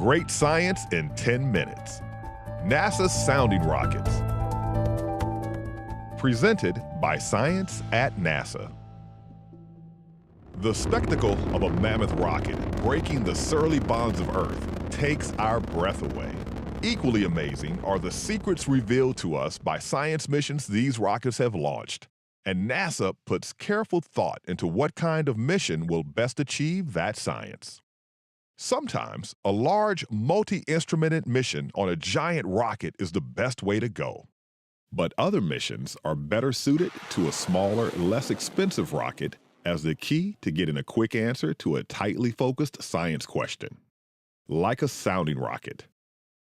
Great science in 10 minutes. NASA's sounding rockets. Presented by Science at NASA. The spectacle of a mammoth rocket breaking the surly bonds of Earth takes our breath away. Equally amazing are the secrets revealed to us by science missions these rockets have launched. And NASA puts careful thought into what kind of mission will best achieve that science. Sometimes a large, multi-instrumented mission on a giant rocket is the best way to go. But other missions are better suited to a smaller, less expensive rocket as the key to getting a quick answer to a tightly focused science question. Like a sounding rocket.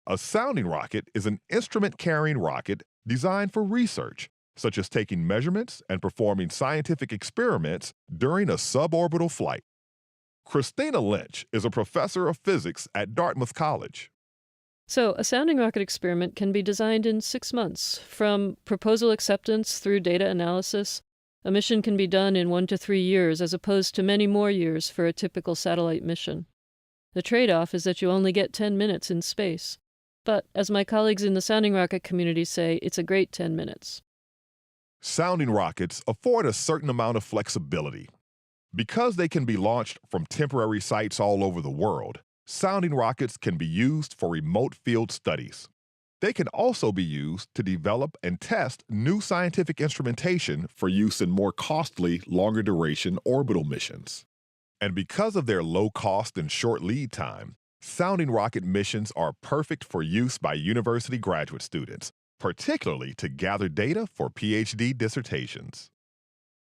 A sounding rocket is an instrument-carrying rocket designed for research, such as taking measurements and performing scientific experiments during a suborbital flight. Kristina Lynch is a professor of physics at Dartmouth College. So, a sounding rocket experiment can be designed in 6 months. From proposal acceptance through data analysis, a mission can be done in 1 to 3 years as opposed to many more years for a typical satellite mission. The trade-off is that you only get 10 minutes in space. But, as my colleagues in the sounding rocket community say, it's a great 10 minutes. Sounding rockets afford a certain amount of flexibility. Because they can be launched from temporary sites all over the world, sounding rockets can be used for remote field studies. They can also be used to develop and test new scientific instrumentation for use in more costly, longer duration orbital missions. And because of their low cost and short lead time, sounding rocket missions are perfect for use by university graduate students, particularly to gather data for PhD dissertations.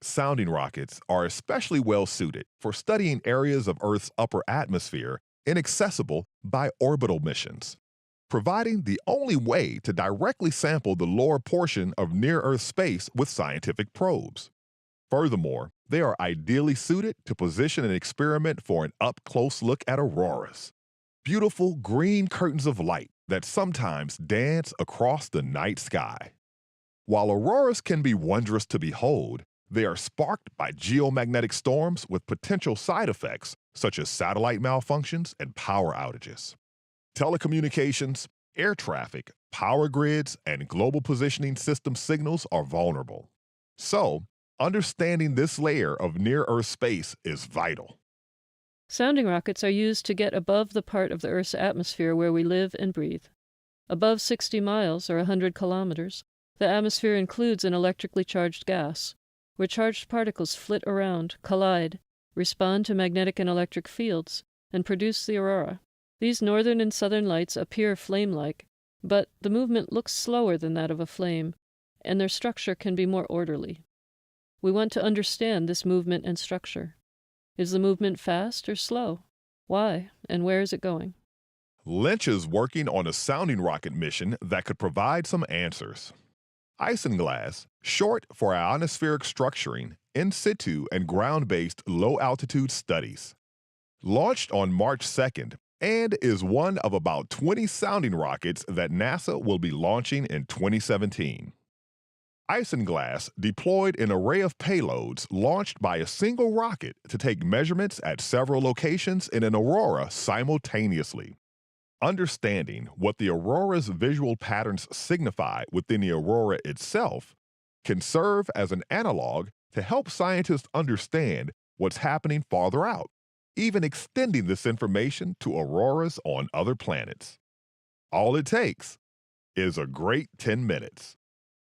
Sounding rockets are especially well suited for studying areas of Earth's upper atmosphere inaccessible by orbital missions, providing the only way to directly sample the lower portion of near-Earth space with scientific probes. Furthermore, they are ideally suited to position an experiment for an up-close look at auroras, beautiful green curtains of light that sometimes dance across the night sky. While auroras can be wondrous to behold, they are sparked by geomagnetic storms with potential side effects such as satellite malfunctions and power outages. Telecommunications, air traffic, power grids, and global positioning system signals are vulnerable. So, understanding this layer of near-Earth space is vital. Sounding rockets are used to get above the part of the Earth's atmosphere where we live and breathe. Above 60 miles, or 100 kilometers, the atmosphere includes an electrically charged gas, where charged particles flit around, collide, respond to magnetic and electric fields, and produce the aurora. These northern and southern lights appear flame-like, but the movement looks slower than that of a flame, and their structure can be more orderly. We want to understand this movement and structure. Is the movement fast or slow? Why, and where is it going? Lynch is working on a sounding rocket mission that could provide some answers. Isinglass, short for ionospheric structuring, in situ and ground-based low-altitude studies. Launched on March 2nd and is one of about 20 sounding rockets that NASA will be launching in 2017. Isinglass deployed an array of payloads launched by a single rocket to take measurements at several locations in an aurora simultaneously. Understanding what the aurora's visual patterns signify within the aurora itself can serve as an analog to help scientists understand what's happening farther out, even extending this information to auroras on other planets. All it takes is a great 10 minutes.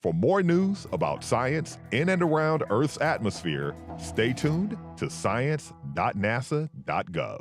For more news about science in and around Earth's atmosphere, stay tuned to science.nasa.gov.